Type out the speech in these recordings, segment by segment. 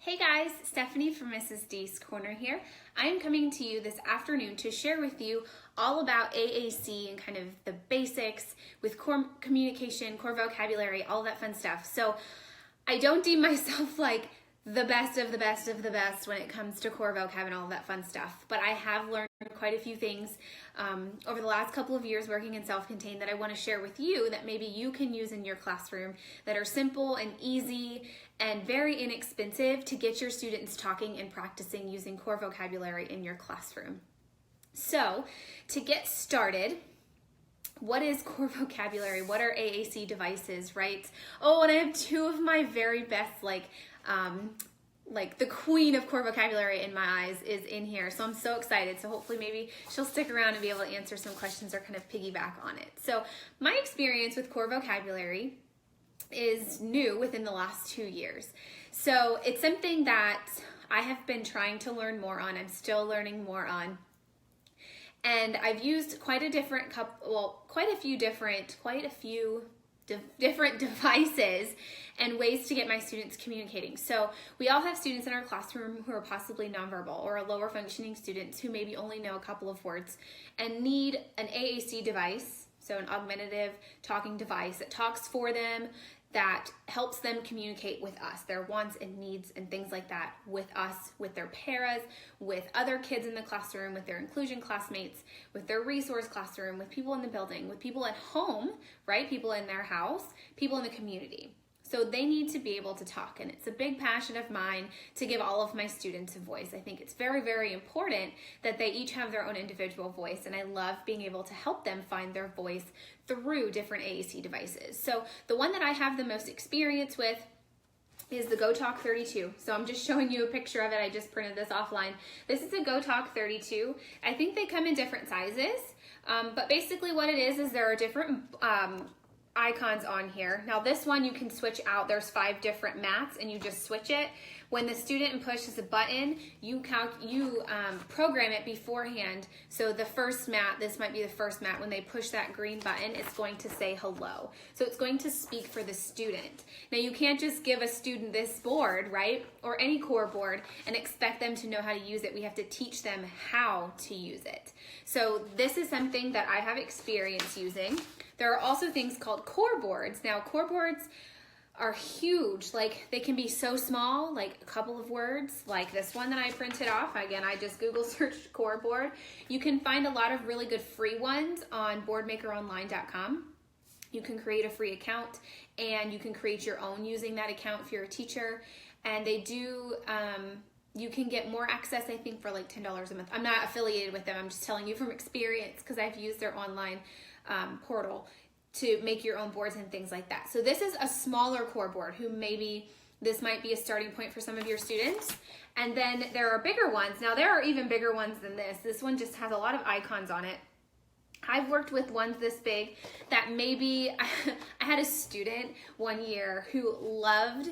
Hey guys, Stephanie from Mrs. D's Corner here. I am coming to you this afternoon to share with you all about AAC and kind of the basics with core communication, core vocabulary, all that fun stuff. So I don't deem myself like the best of the best of the best when it comes to core vocab and all that fun stuff, but I have learned quite a few things over the last couple of years working in self-contained that I want to share with you that maybe you can use in your classroom that are simple and easy and very inexpensive to get your students talking and practicing using core vocabulary in your classroom. So to get started, what is core vocabulary? What are AAC devices, right? Oh, and I have two of my very best, like the queen of core vocabulary in my eyes is in here. So I'm so excited. So hopefully maybe she'll stick around and be able to answer some questions or kind of piggyback on it. So my experience with core vocabulary is new within the last 2 years. So it's something that I have been trying to learn more on. I'm still learning more on. And I've used quite a few different devices and ways to get my students communicating. So we all have students in our classroom who are possibly nonverbal or lower functioning students who maybe only know a couple of words and need an AAC device, so an augmentative talking device that talks for them, that helps them communicate with us, their wants and needs and things like that with us, with their paras, with other kids in the classroom, with their inclusion classmates, with their resource classroom, with people in the building, with people at home, right? People in their house, people in the community. So they need to be able to talk, and it's a big passion of mine to give all of my students a voice. I think it's very, very important that they each have their own individual voice, and I love being able to help them find their voice through different AAC devices. So the one that I have the most experience with is the GoTalk 32. So I'm just showing you a picture of it. I just printed this offline. This is a GoTalk 32. I think they come in different sizes, but basically what it is there are different icons on here. Now this one you can switch out. There's 5 different mats and you just switch it. When the student pushes a button, you program it beforehand. So the first mat, this might be the first mat, when they push that green button, it's going to say hello. So it's going to speak for the student. Now you can't just give a student this board, right? Or any core board and expect them to know how to use it. We have to teach them how to use it. So this is something that I have experience using. There are also things called core boards. Now core boards are huge. Like they can be so small, like a couple of words, like this one that I printed off. Again, I just Google searched core board. You can find a lot of really good free ones on boardmakeronline.com. You can create a free account and you can create your own using that account if you're a teacher. And they do, you can get more access, I think, for like $10 a month. I'm not affiliated with them. I'm just telling you from experience because I've used their online portal to make your own boards and things like that. So this is a smaller core board who maybe this might be a starting point for some of your students. And then there are bigger ones. Now there are even bigger ones than this. This one just has a lot of icons on it. I've worked with ones this big that maybe, I had a student one year who loved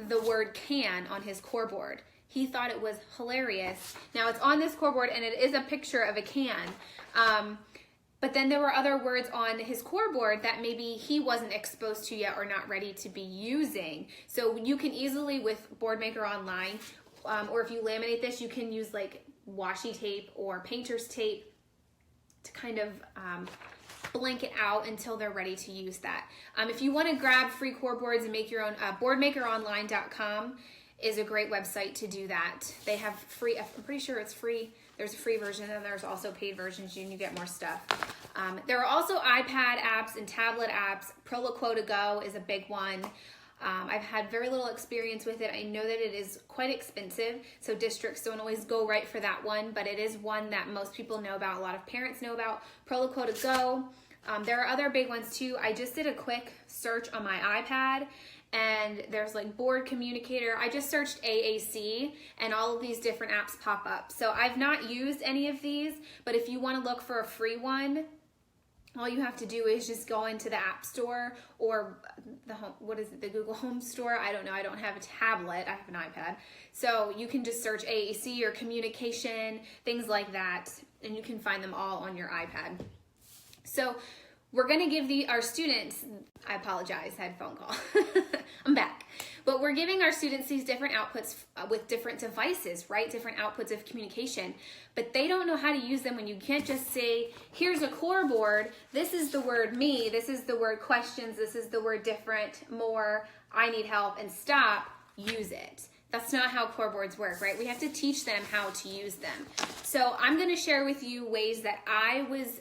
the word can on his core board. He thought it was hilarious. Now it's on this core board and it is a picture of a can. But then there were other words on his core board that maybe he wasn't exposed to yet or not ready to be using. So you can easily, with Boardmaker Online, or if you laminate this, you can use like washi tape or painter's tape to kind of blanket out until they're ready to use that. If you want to grab free core boards and make your own, boardmakeronline.com is a great website to do that. They have free, I'm pretty sure it's free. There's a free version and there's also paid versions and you get more stuff. There are also iPad apps and tablet apps. Proloquo to Go is a big one. I've had very little experience with it. I know that it is quite expensive, so districts don't always go right for that one, but it is one that most people know about. A lot of parents know about. Proloquo to Go. There are other big ones too. I just did a quick search on my iPad and there's like board communicator. I just searched AAC and all of these different apps pop up. So I've not used any of these, but if you want to look for a free one, all you have to do is just go into the App Store or the Google Home Store. I don't know. I don't have a tablet. I have an iPad. So you can just search AAC or communication, things like that, and you can find them all on your iPad. So we're going to give our students, I apologize, I had a phone call. I'm back. But we're giving our students these different outputs with different devices, right? Different outputs of communication. But they don't know how to use them when you can't just say, here's a core board, this is the word me, this is the word questions, this is the word different, more, I need help, and stop, use it. That's not how core boards work, right? We have to teach them how to use them. So I'm going to share with you ways that I was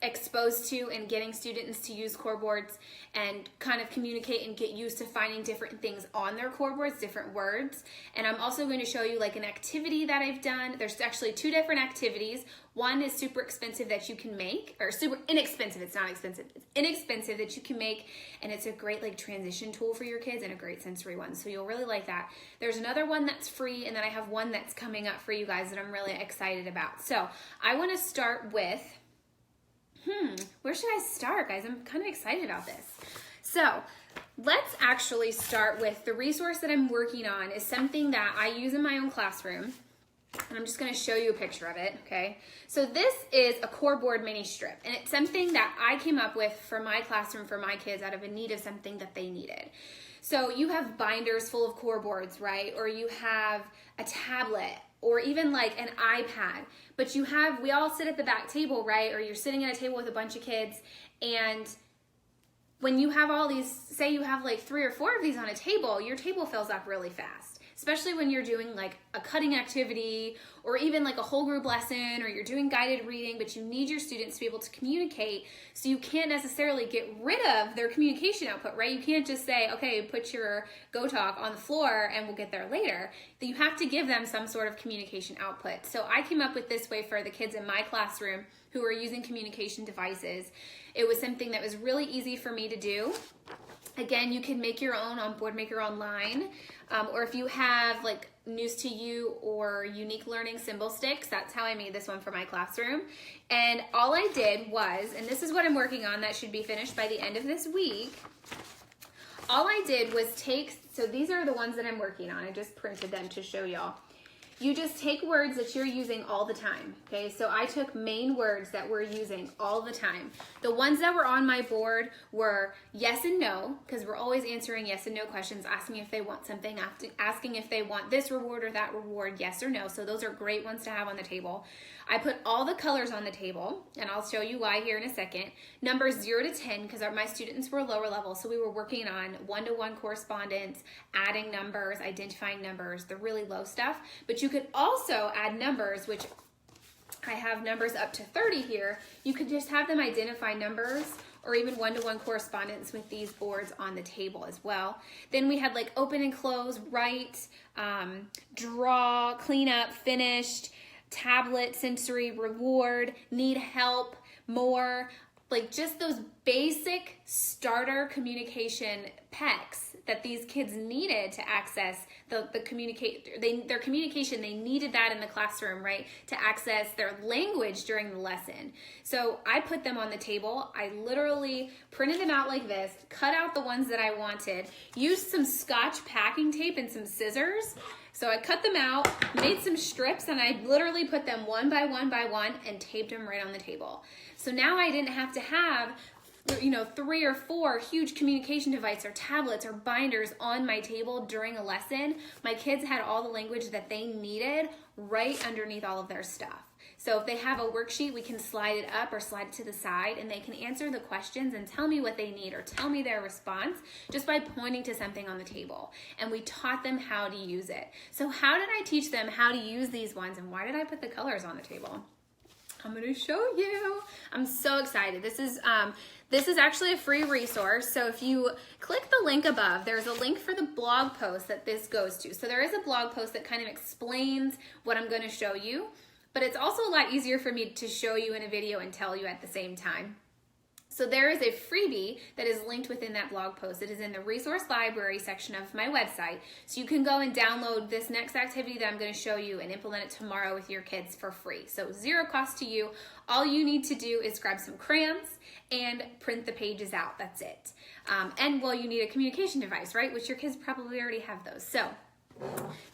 exposed to in getting students to use core boards and kind of communicate and get used to finding different things on their core boards, different words. And I'm also going to show you like an activity that I've done. There's actually 2 different activities. One is super expensive that you can make, or super inexpensive, it's not expensive, it's inexpensive that you can make, and it's a great like transition tool for your kids and a great sensory one, so you'll really like that. There's another one that's free, and then I have one that's coming up for you guys that I'm really excited about. So I want to start with, where should I start, guys? I'm kind of excited about this. So let's actually start with the resource that I'm working on is something that I use in my own classroom. And I'm just going to show you a picture of it, okay? So this is a core board mini strip, and it's something that I came up with for my classroom, for my kids, out of a need of something that they needed. So you have binders full of core boards, right? Or you have a tablet, or even like an iPad, but we all sit at the back table, right? Or you're sitting at a table with a bunch of kids, and when you have all these, say you have like 3 or 4 of these on a table, your table fills up really fast. Especially when you're doing like a cutting activity or even like a whole group lesson, or you're doing guided reading, but you need your students to be able to communicate, so you can't necessarily get rid of their communication output, right? You can't just say, okay, put your GoTalk on the floor and we'll get there later. You have to give them some sort of communication output. So I came up with this way for the kids in my classroom who are using communication devices. It was something that was really easy for me to do. Again, you can make your own on Boardmaker Online, or if you have like News to You or Unique Learning symbol sticks, that's how I made this one for my classroom. And all I did was, and this is what I'm working on, that should be finished by the end of this week. All I did was so these are the ones that I'm working on. I just printed them to show y'all. You just take words that you're using all the time, okay? So I took main words that we're using all the time. The ones that were on my board were yes and no, because we're always answering yes and no questions, asking if they want something, asking if they want this reward or that reward, yes or no. So those are great ones to have on the table. I put all the colors on the table, and I'll show you why here in a second. Numbers 0 to 10, because my students were lower level, so we were working on one-to-one correspondence, adding numbers, identifying numbers, the really low stuff. But you could also add numbers, which I have numbers up to 30 here. You could just have them identify numbers, or even one-to-one correspondence with these boards on the table as well. Then we had like open and close, write, draw, clean up, finished, tablet, sensory, reward, need help, more, like just those basic starter communication pecs that these kids needed to access their communication. They needed that in the classroom, right, to access their language during the lesson. So I put them on the table. I literally printed them out like this, cut out the ones that I wanted, used some Scotch packing tape and some scissors. So I cut them out, made some strips, and I literally put them one by one by one and taped them right on the table. So now I didn't have to have 3 or 4 huge communication devices or tablets or binders on my table during a lesson. My kids had all the language that they needed right underneath all of their stuff. So if they have a worksheet, we can slide it up or slide it to the side, and they can answer the questions and tell me what they need or tell me their response just by pointing to something on the table. And we taught them how to use it. So how did I teach them how to use these ones, and why did I put the colors on the table? I'm going to show you. I'm so excited. This is actually a free resource. So if you click the link above, there's a link for the blog post that this goes to. So there is a blog post that kind of explains what I'm going to show you, but it's also a lot easier for me to show you in a video and tell you at the same time. So there is a freebie that is linked within that blog post. It is in the resource library section of my website. So you can go and download this next activity that I'm going to show you and implement it tomorrow with your kids for free. So 0 cost to you. All you need to do is grab some crayons and print the pages out. That's it. And well, you need a communication device, right? Which your kids probably already have those. So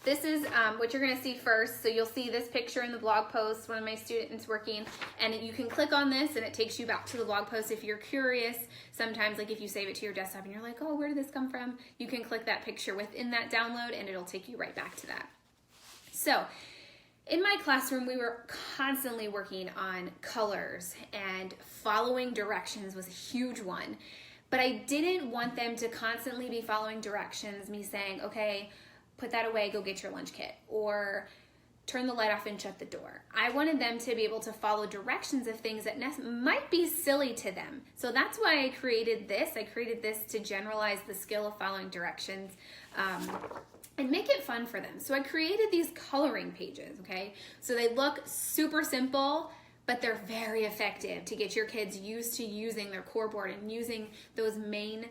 this is what you're gonna see first. So you'll see this picture in the blog post, one of my students working, and you can click on this and it takes you back to the blog post if you're curious. Sometimes, like if you save it to your desktop and you're like, oh, where did this come from? You can click that picture within that download and it'll take you right back to that. So in my classroom, we were constantly working on colors, and following directions was a huge one. But I didn't want them to constantly be following directions, me saying, okay, put that away, go get your lunch kit, or turn the light off and shut the door. I wanted them to be able to follow directions of things that might be silly to them. So that's why I created this. I created this to generalize the skill of following directions and make it fun for them. So I created these coloring pages, okay? So they look super simple, but they're very effective to get your kids used to using their core board and using those main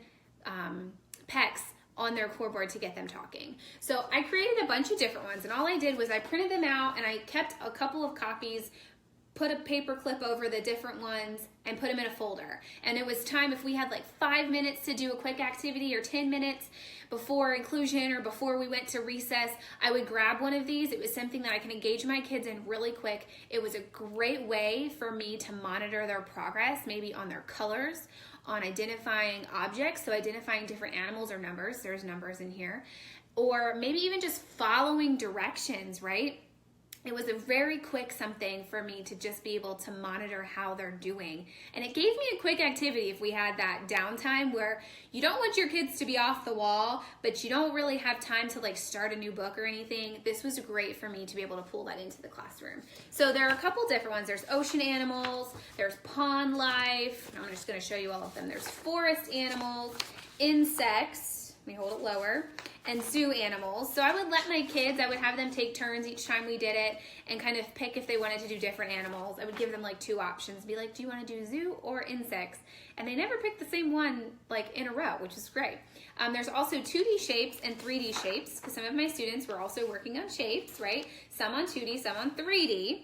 pecs on their core board to get them talking. So I created a bunch of different ones, and all I did was I printed them out and I kept a couple of copies, put a paper clip over the different ones, and put them in a folder. And it was time, if we had like 5 minutes to do a quick activity or 10 minutes before inclusion or before we went to recess, I would grab one of these. It was something that I can engage my kids in really quick. It was a great way for me to monitor their progress, maybe on their colors, on identifying objects, so identifying different animals or numbers. There's numbers in here. Or maybe even just following directions, right? It was a very quick something for me to just be able to monitor how they're doing. And it gave me a quick activity if we had that downtime where you don't want your kids to be off the wall, but you don't really have time to like start a new book or anything. This was great for me to be able to pull that into the classroom. So there are a couple different ones. There's ocean animals, there's pond life. I'm just gonna show you all of them. There's forest animals, insects, let me hold it lower, and zoo animals. So I would let my kids, I would have them take turns each time we did it and kind of pick if they wanted to do different animals. I would give them like 2 options, be like, do you want to do zoo or insects? And they never picked the same one like in a row, which is great. There's also 2D shapes and 3D shapes, because some of my students were also working on shapes, right? Some on 2D, some on 3D.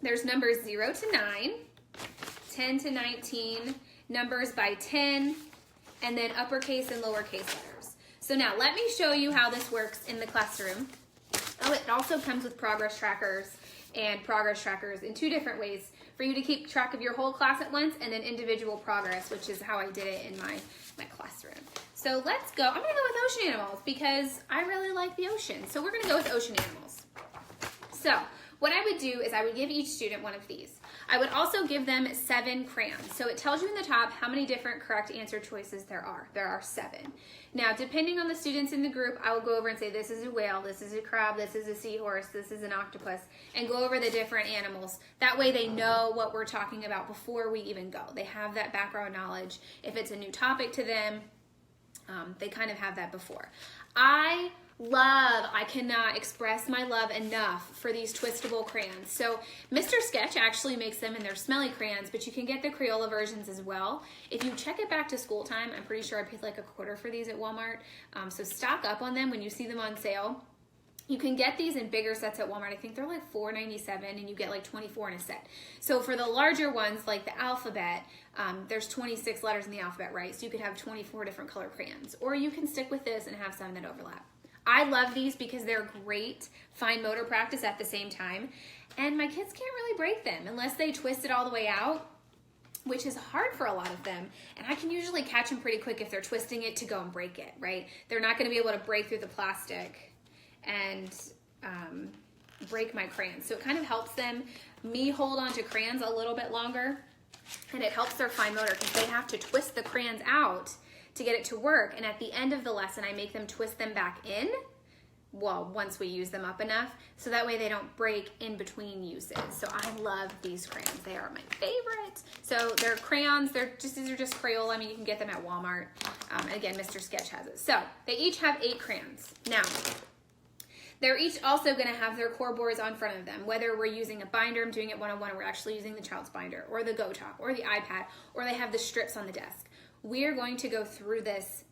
There's numbers 0 to 9, 10 to 19, numbers by 10, and then uppercase and lowercase letters. So now let me show you how this works in the classroom. Oh, it also comes with progress trackers and progress trackers in 2 different ways for you to keep track of your whole class at once, and then individual progress, which is how I did it in my classroom. So let's go. I'm gonna go with ocean animals because I really like the ocean. So we're gonna go with ocean animals. So what I would do is I would give each student one of these. I would also give them 7 crayons. So it tells you in the top how many different correct answer choices there are. There are 7. Now, depending on the students in the group, I will go over and say, this is a whale, this is a crab, this is a seahorse, this is an octopus, and go over the different animals. That way they know what we're talking about before we even go. They have that background knowledge. If it's a new topic to them, they kind of have that before. I cannot express my love enough for these twistable crayons. So Mr. Sketch actually makes them in their smelly crayons, but you can get the Crayola versions as well. If you check it back to school time, I'm pretty sure I paid like $1 for these at Walmart. So stock up on them when you see them on sale. You can get these in bigger sets at Walmart. I think they're like $4.97 and you get like 24 in a set. So for the larger ones, like the alphabet, there's 26 letters in the alphabet, right? So you could have 24 different color crayons. Or you can stick with this and have some that overlap. I love these because they're great fine motor practice at the same time. And my kids can't really break them unless they twist it all the way out, which is hard for a lot of them. And I can usually catch them pretty quick if they're twisting it to go and break it, right? They're not gonna be able to break through the plastic and break my crayons. So it kind of helps me hold on to crayons a little bit longer, and it helps their fine motor because they have to twist the crayons out to get it to work. And at the end of the lesson, I make them twist them back in, well, once we use them up enough, so that way they don't break in between uses. So I love these crayons. They are my favorite. So they're crayons. These are just Crayola. I mean, you can get them at Walmart. Again, Mr. Sketch has it. So they each have 8 crayons. Now, they're each also going to have their core boards on front of them, whether we're using a binder, I'm doing it one-on-one, or we're actually using the child's binder, or the GoTalk, or the iPad, or they have the strips on the desk. We are going to go through this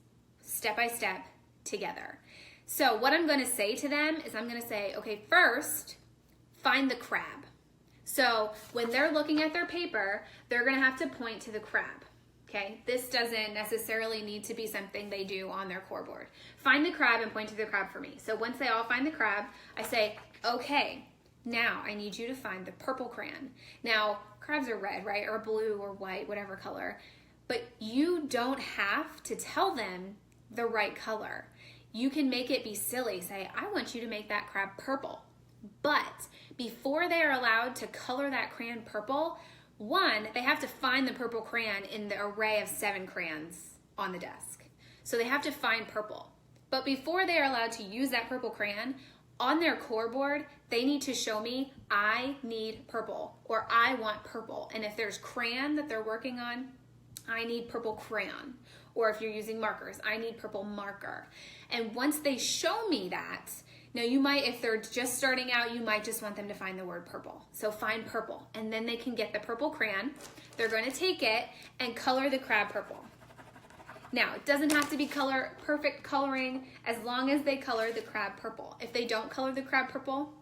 step by step together. So what I'm going to say to them is I'm going to say, okay, first, find the crab. So when they're looking at their paper, they're going to have to point to the crab. Okay, this doesn't necessarily need to be something they do on their core board. Find the crab and point to the crab for me. So once they all find the crab, I say, okay, now I need you to find the purple crayon. Now, crabs are red, right? Or blue or white, whatever color. But you don't have to tell them the right color. You can make it be silly. Say, I want you to make that crab purple. But before they are allowed to color that crayon purple, one, they have to find the purple crayon in the array of 7 crayons on the desk. So they have to find purple. But before they are allowed to use that purple crayon, on their core board, they need to show me, I need purple, or I want purple. And if there's crayon that they're working on, I need purple crayon. Or if you're using markers, I need purple marker. And once they show me that, now you might, if they're just starting out, you might just want them to find the word purple. So find purple, and then they can get the purple crayon. They're going to take it and color the crab purple. Now, it doesn't have to be perfect coloring as long as they color the crab purple. If they don't color the crab purple,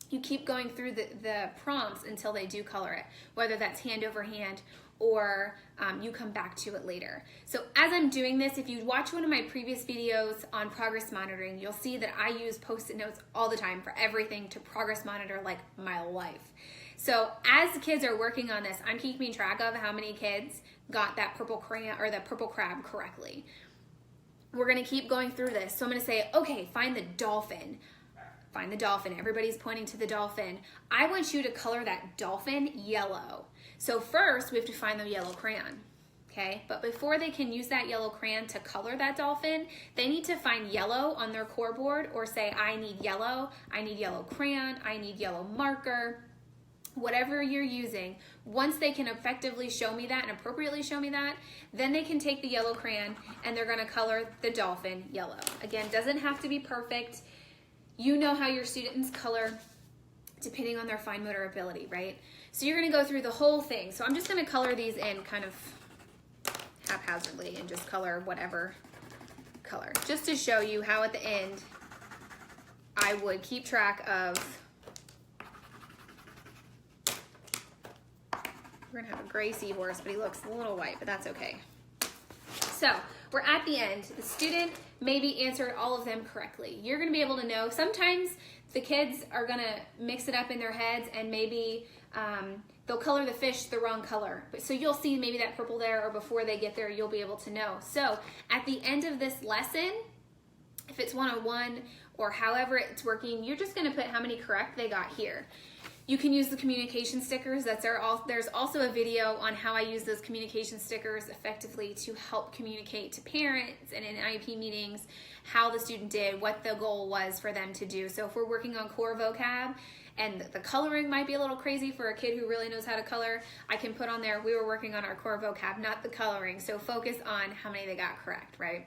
you keep going through the prompts until they do color it, whether that's hand over hand or you come back to it later. So as I'm doing this, if you watch one of my previous videos on progress monitoring, you'll see that I use Post-it notes all the time for everything to progress monitor like my life. So as the kids are working on this, I'm keeping track of how many kids got that purple crayon or the purple crab correctly. We're gonna keep going through this. So I'm gonna say, okay, find the dolphin. Find the dolphin. Everybody's pointing to the dolphin. I want you to color that dolphin yellow. So first we have to find the yellow crayon, okay? But before they can use that yellow crayon to color that dolphin, they need to find yellow on their core board or say, I need yellow crayon, I need yellow marker, whatever you're using. Once they can effectively show me that and appropriately show me that, then they can take the yellow crayon and they're gonna color the dolphin yellow. Again, doesn't have to be perfect. You know how your students color depending on their fine motor ability, right? So you're gonna go through the whole thing. So I'm just gonna color these in kind of haphazardly and just color whatever color, just to show you how at the end I would keep track of. We're gonna have a gray seahorse, but he looks a little white, but that's okay. So we're at the end. The student maybe answered all of them correctly. You're gonna be able to know, sometimes the kids are gonna mix it up in their heads and maybe they'll color the fish the wrong color. So you'll see maybe that purple there, or before they get there, you'll be able to know. So at the end of this lesson, if it's 101 or however it's working, you're just gonna put how many correct they got here. You can use the communication stickers. There's also a video on how I use those communication stickers effectively to help communicate to parents and in IEP meetings how the student did, what the goal was for them to do. So if we're working on core vocab and the coloring might be a little crazy for a kid who really knows how to color, I can put on there, we were working on our core vocab, not the coloring. So focus on how many they got correct, right?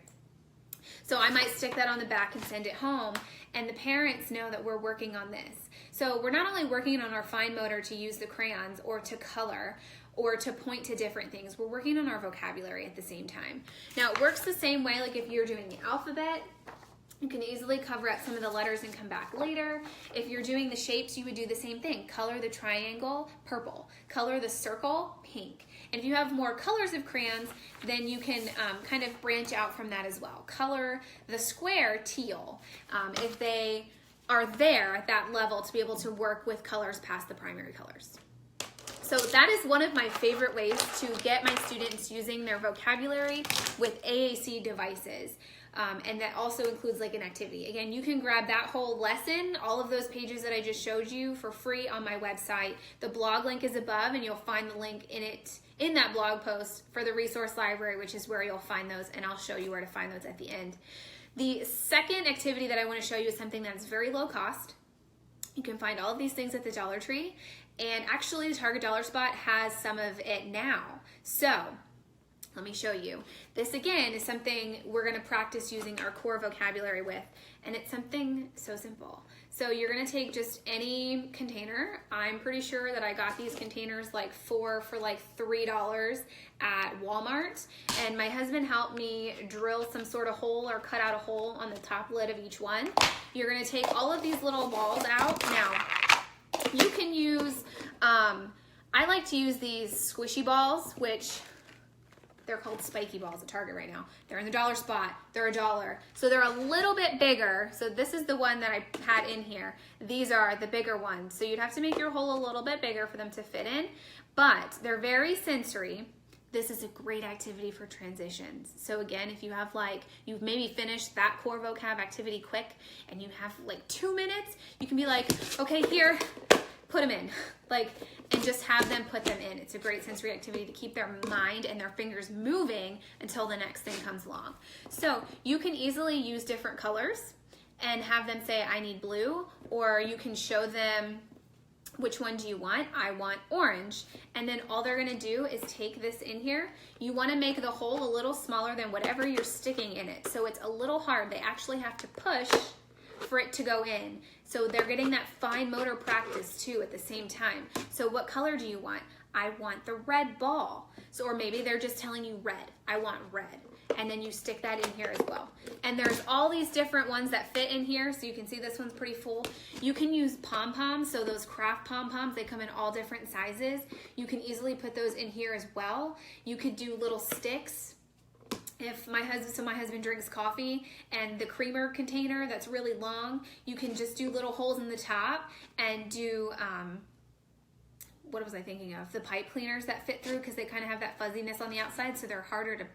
So I might stick that on the back and send it home, and the parents know that we're working on this. So we're not only working on our fine motor to use the crayons or to color or to point to different things, we're working on our vocabulary at the same time. Now it works the same way, like if you're doing the alphabet, you can easily cover up some of the letters and come back later. If you're doing the shapes, you would do the same thing. Color the triangle purple, color the circle pink. And if you have more colors of crayons, then you can kind of branch out from that as well. Color the square teal if they are there at that level to be able to work with colors past the primary colors. So that is one of my favorite ways to get my students using their vocabulary with AAC devices. And that also includes like an activity. Again, you can grab that whole lesson, all of those pages that I just showed you, for free on my website. The blog link is above, and you'll find the link in that blog post for the resource library, which is where you'll find those, and I'll show you where to find those at the end. The second activity that I want to show you is something that's very low cost. You can find all of these things at the Dollar Tree, and actually the Target Dollar Spot has some of it now. So let me show you. This again is something we're going to practice using our core vocabulary with, and it's something so simple. So you're going to take just any container. I'm pretty sure that I got these containers like for like $3 at Walmart, and my husband helped me drill some sort of hole or cut out a hole on the top lid of each one. You're going to take all of these little balls out. Now you can use I like to use these squishy balls, which They're called spiky balls at Target right now. They're in the dollar spot. They're $1. So they're a little bit bigger. So this is the one that I had in here. These are the bigger ones. So you'd have to make your hole a little bit bigger for them to fit in, but they're very sensory. This is a great activity for transitions. So again, if you have you've maybe finished that core vocab activity quick and you have 2 minutes, you can be like, okay, here, put them in, and just have them put them in. It's a great sensory activity to keep their mind and their fingers moving until the next thing comes along. So you can easily use different colors and have them say, I need blue, or you can show them, which one do you want? I want orange. And then all they're gonna do is take this in here. You wanna make the hole a little smaller than whatever you're sticking in it. So it's a little hard. They actually have to push for it to go in. So they're getting that fine motor practice too at the same time. So what color do you want? I want the red ball. So, or maybe they're just telling you red. I want red. And then you stick that in here as well. And there's all these different ones that fit in here. So you can see this one's pretty full. You can use pom-poms. So those craft pom-poms, they come in all different sizes. You can easily put those in here as well. You could do little sticks. If my husband drinks coffee, and the creamer container that's really long, you can just do little holes in the top and do, what was I thinking of? The pipe cleaners that fit through, because they kind of have that fuzziness on the outside, so they're harder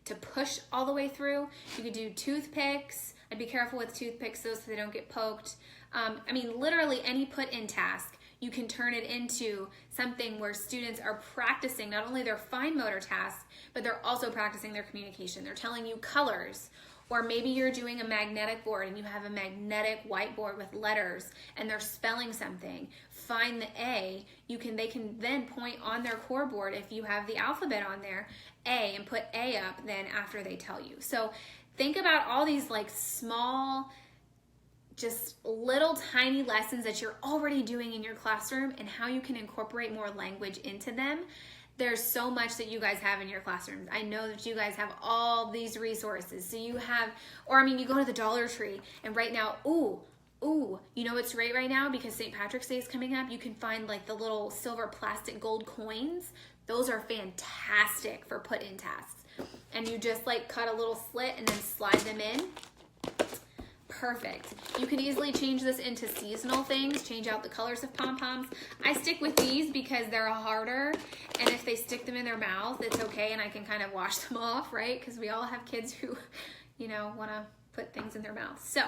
to push all the way through. You could do toothpicks. I'd be careful with toothpicks though so they don't get poked. I mean, literally any put-in task, you can turn it into something where students are practicing not only their fine motor tasks, but they're also practicing their communication. They're telling you colors, or maybe you're doing a magnetic board and you have a magnetic whiteboard with letters and they're spelling something. Find the A. They can then point on their core board, if you have the alphabet on there, A, and put A up then after they tell you. So think about all these small, just little tiny lessons that you're already doing in your classroom and how you can incorporate more language into them. There's so much that you guys have in your classrooms. I know that you guys have all these resources. So you have, you go to the Dollar Tree and right now, you know what's great right now, because St. Patrick's Day is coming up, you can find the little silver plastic gold coins. Those are fantastic for put-in tasks. And you just cut a little slit and then slide them in. Perfect. You can easily change this into seasonal things, change out the colors of pom-poms. I stick with these because they're harder, and if they stick them in their mouth, it's okay, and I can kind of wash them off, right? Because we all have kids who, want to put things in their mouth. So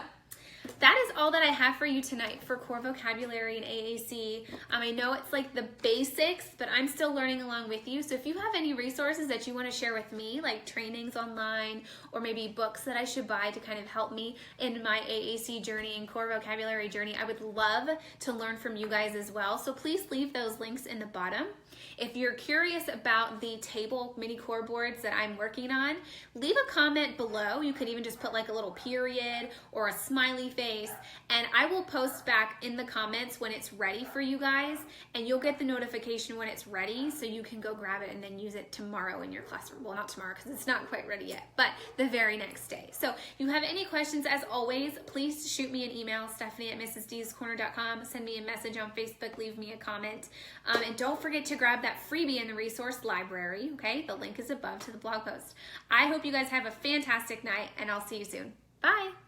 that is all that I have for you tonight for core vocabulary and AAC. I know it's the basics, but I'm still learning along with you. So if you have any resources that you want to share with me, like trainings online, or maybe books that I should buy to kind of help me in my AAC journey and core vocabulary journey, I would love to learn from you guys as well. So please leave those links in the bottom. If you're curious about the table mini core boards that I'm working on, leave a comment below. You could even just put a little period or a smiley face, and I will post back in the comments when it's ready for you guys, and you'll get the notification when it's ready so you can go grab it and then use it tomorrow in your classroom. Well, not tomorrow because it's not quite ready yet, but the very next day. So if you have any questions, as always, please shoot me an email, Stephanie@mrsdscorner.com. Send me a message on Facebook, leave me a comment, and don't forget to grab that freebie in the resource library, okay? The link is above to the blog post. I hope you guys have a fantastic night, and I'll see you soon. Bye!